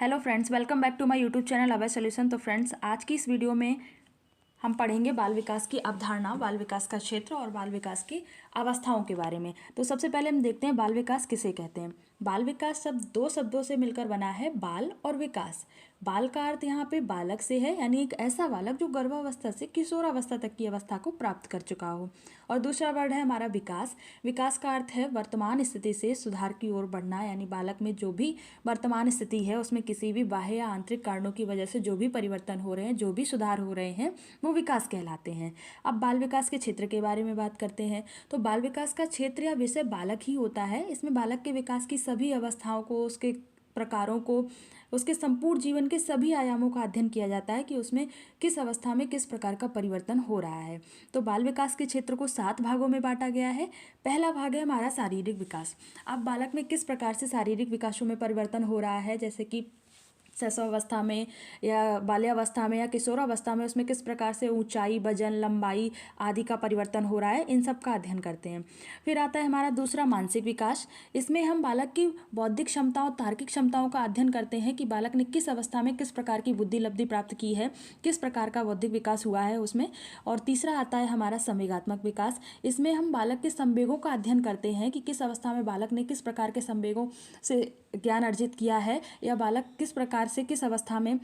Hello friends, welcome back to my YouTube channel Abhay solution. तो friends, आज की इस वीडियो में हम पढ़ेंगे बाल विकास की अवधारणा, बाल विकास का क्षेत्र और बाल विकास की अवस्थाओं के बारे में। तो सबसे पहले हम देखते हैं बाल विकास किसे कहते हैं। बाल विकास शब्द दो शब्दों से मिलकर बना है, बाल और विकास। बाल का अर्थ यहाँ पे बालक से है, यानी एक ऐसा बालक जो गर्भावस्था से किशोरावस्था तक की अवस्था को प्राप्त कर चुका हो। और दूसरा वर्ड है हमारा विकास। विकास का अर्थ है वर्तमान स्थिति से सुधार की ओर बढ़ना, यानी बालक में जो भी वर्तमान स्थिति है उसमें किसी भी बाह्य या आंतरिक कारणों की वजह से जो भी परिवर्तन हो रहे हैं, जो भी सुधार हो रहे हैं, वो विकास कहलाते हैं। अब बाल विकास के क्षेत्र के बारे में बात करते हैं। तो बाल विकास का क्षेत्र या विषय बालक ही होता है। इसमें बालक के विकास की सभी अवस्थाओं को, उसके प्रकारों को, उसके संपूर्ण जीवन के सभी आयामों का अध्ययन किया जाता है कि उसमें किस अवस्था में किस प्रकार का परिवर्तन हो रहा है। तो बाल विकास के क्षेत्र को 7 भागों में बांटा गया है। पहला भाग है हमारा शारीरिक विकास। अब बालक में किस प्रकार से शारीरिक विकासों में परिवर्तन हो रहा है, जैसे कि शैशवावस्था में या बाल्यावस्था में या किशोरावस्था में उसमें किस प्रकार से ऊंचाई, वजन, लंबाई आदि का परिवर्तन हो रहा है, इन सब का अध्ययन करते हैं। फिर आता है हमारा दूसरा मानसिक विकास। इसमें हम बालक की बौद्धिक क्षमताओं, तार्किक क्षमताओं का अध्ययन करते हैं कि बालक ने किस अवस्था में किस प्रकार की बुद्धि लब्धि प्राप्त की है, किस प्रकार का बौद्धिक विकास हुआ है उसमें। और तीसरा आता है हमारा संवेगात्मक विकास। इसमें हम बालक के संवेगों का अध्ययन करते हैं कि किस अवस्था में बालक ने किस प्रकार के संवेगों से ज्ञान अर्जित किया है, या बालक किस प्रकार से किस अवस्था में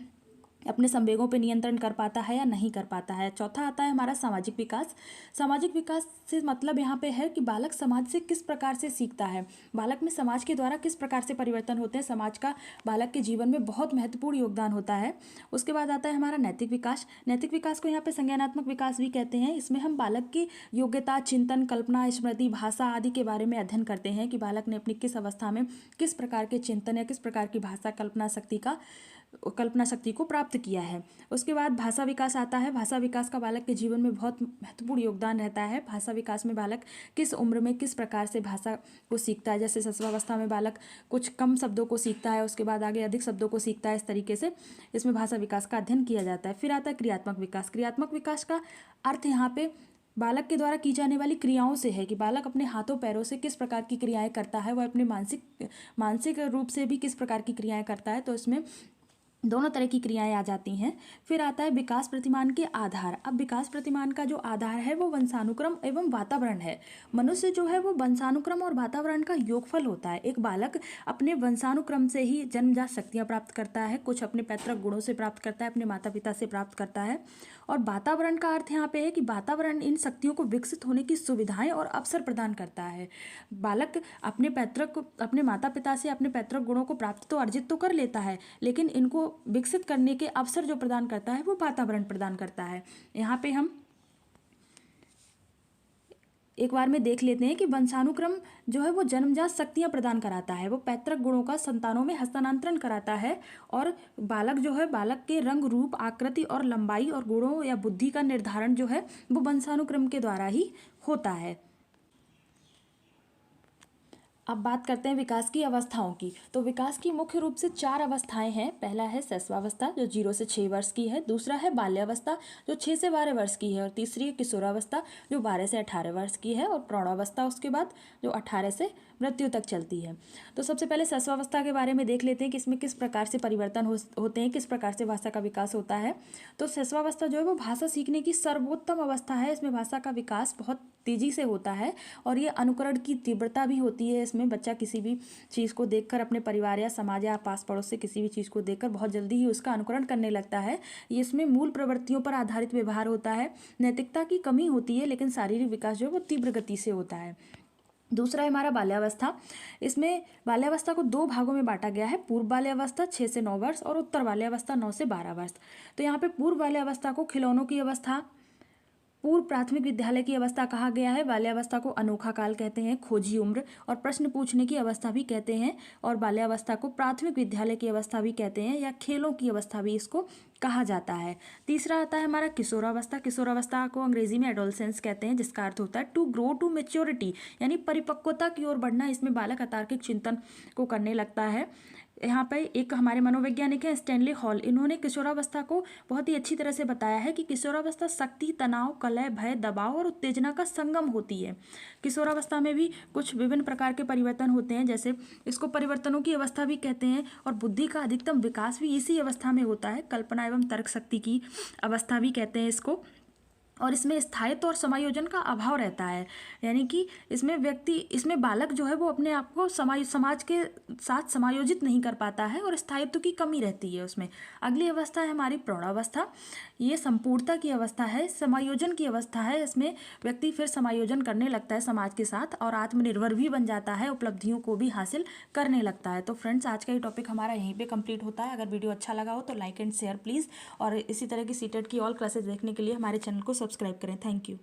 अपने संवेगों पर नियंत्रण कर पाता है या नहीं कर पाता है। चौथा आता है हमारा सामाजिक विकास। सामाजिक विकास से मतलब यहाँ पे है कि बालक समाज से किस प्रकार से सीखता है, बालक में समाज के द्वारा किस प्रकार से परिवर्तन होते हैं, समाज का बालक के जीवन में बहुत महत्वपूर्ण योगदान होता है। उसके बाद आता है हमारा नैतिक विकास। नैतिक विकास को यहाँ पे संज्ञानात्मक विकास भी कहते हैं। इसमें हम बालक की योग्यता, चिंतन, कल्पना, स्मृति, भाषा आदि के बारे में अध्ययन करते हैं कि बालक ने अपनी किस अवस्था में किस प्रकार के चिंतन या किस प्रकार की भाषा, कल्पना शक्ति को प्राप्त किया है। उसके बाद भाषा विकास आता है। भाषा विकास का बालक के जीवन में बहुत महत्वपूर्ण योगदान रहता है। भाषा विकास में बालक किस उम्र में किस प्रकार से भाषा को सीखता है, जैसे शैशवावस्था में बालक कुछ कम शब्दों को सीखता है, उसके बाद आगे अधिक शब्दों को सीखता है। इस तरीके से इसमें भाषा विकास का अध्ययन किया जाता है। फिर आता है क्रियात्मक विकास। क्रियात्मक विकास का अर्थ यहाँ पे बालक के द्वारा की जाने वाली क्रियाओं से है कि बालक अपने हाथों पैरों से किस प्रकार की क्रियाएं करता है, वह अपने मानसिक रूप से भी किस प्रकार की क्रियाएं करता है। तो इसमें दोनों तरह की क्रियाएं आ जाती हैं। फिर आता है विकास प्रतिमान के आधार। अब विकास प्रतिमान का जो आधार है वो वंशानुक्रम एवं वातावरण है। मनुष्य जो है वो वंशानुक्रम और वातावरण का योगफल होता है। एक बालक अपने वंशानुक्रम से ही जन्मजात शक्तियां प्राप्त करता है, कुछ अपने पैतृक गुणों से प्राप्त करता है, अपने माता पिता से प्राप्त करता है। और वातावरण का अर्थ यहाँ पे है कि वातावरण इन शक्तियों को विकसित होने की सुविधाएं और अवसर प्रदान करता है। बालक अपने माता पिता से अपने पैतृक गुणों को प्राप्त तो अर्जित तो कर लेता है, लेकिन इनको विकसित करने के अवसर जो प्रदान करता है वो वातावरण प्रदान करता है। यहाँ पे हम एक बार में देख लेते हैं कि वंशानुक्रम जो है वो जन्मजात शक्तियां प्रदान कराता है, वो पैतृक गुणों का संतानों में हस्तांतरण कराता है। और बालक जो है, बालक के रंग, रूप, आकृति और लंबाई और गुणों या बुद्धि का निर्धारण जो है वो वंशानुक्रम के द्वारा ही होता है। अब बात करते हैं विकास की अवस्थाओं की। तो विकास की मुख्य रूप से 4 अवस्थाएं हैं। पहला है शैशवावस्था जो 0 से 6 वर्ष की है। दूसरा है बाल्यावस्था जो 6 से 12 वर्ष की है। और तीसरी है किशोरावस्था जो 12 से 18 वर्ष की है। और प्रौढ़ावस्था उसके बाद जो 18 से मृत्यु तक चलती है। तो सबसे पहले शैशवावस्था के बारे में देख लेते हैं कि इसमें किस प्रकार से परिवर्तन होते हैं, किस प्रकार से भाषा का विकास होता है। तो शैशवावस्था जो है वो भाषा सीखने की सर्वोत्तम अवस्था है। इसमें भाषा का विकास बहुत तेजी से होता है और ये अनुकरण की तीव्रता भी होती है। इसमें बच्चा किसी भी चीज़ को देखकर, अपने परिवार या समाज या पास पड़ोस से किसी भी चीज़ को देखकर बहुत जल्दी ही उसका अनुकरण करने लगता है। ये इसमें मूल प्रवृत्तियों पर आधारित व्यवहार होता है। नैतिकता की कमी होती है, लेकिन शारीरिक विकास जो है वो तीव्र गति से होता है। दूसरा है हमारा बाल्यावस्था। इसमें बाल्यावस्था को 2 भागों में बांटा गया है, पूर्व बाल्यावस्था 6 से 9 वर्ष और उत्तर बाल्यावस्था 9 से 12 वर्ष। तो यहाँ पे पूर्व बाल्यावस्था को खिलौनों की अवस्था, पूर्व प्राथमिक विद्यालय की अवस्था कहा गया है। बाल्यावस्था को अनोखा काल कहते हैं, खोजी उम्र और प्रश्न पूछने की अवस्था भी कहते हैं। और बाल्यावस्था को प्राथमिक विद्यालय की अवस्था भी कहते हैं, या खेलों की अवस्था भी इसको कहा जाता है। तीसरा आता है हमारा किशोरावस्था। किशोरावस्था को अंग्रेजी में एडोलसेंस कहते हैं, जिसका अर्थ होता है टू ग्रो टू मेच्योरिटी, यानी परिपक्वता की ओर बढ़ना। इसमें बालक अतार्किक चिंतन को करने लगता है। यहाँ पे एक हमारे मनोवैज्ञानिक हैं स्टैनली हॉल, इन्होंने किशोरावस्था को बहुत ही अच्छी तरह से बताया है कि किशोरावस्था शक्ति, तनाव, कलह, भय, दबाव और उत्तेजना का संगम होती है। किशोरावस्था में भी कुछ विभिन्न प्रकार के परिवर्तन होते हैं, जैसे इसको परिवर्तनों की अवस्था भी कहते हैं, और बुद्धि का अधिकतम विकास भी इसी अवस्था में होता है। कल्पना एवं तर्क शक्ति की अवस्था भी कहते हैं इसको, और इसमें स्थायित्व और समायोजन का अभाव रहता है, यानी कि इसमें बालक जो है वो अपने आप को समाज के साथ समायोजित नहीं कर पाता है और स्थायित्व की कमी रहती है उसमें। अगली अवस्था है हमारी प्रौढ़ावस्था, ये संपूर्णता की अवस्था है, समायोजन की अवस्था है। इसमें व्यक्ति फिर समायोजन करने लगता है समाज के साथ और आत्मनिर्भर भी बन जाता है, उपलब्धियों को भी हासिल करने लगता है। तो फ्रेंड्स, आज का ये टॉपिक हमारा यहीं पे कंप्लीट होता है। अगर वीडियो अच्छा लगा हो तो लाइक एंड शेयर प्लीज़, और इसी तरह की सीटेट की ऑल क्लासेस देखने के लिए हमारे चैनल को सब्सक्राइब करें। Thank you.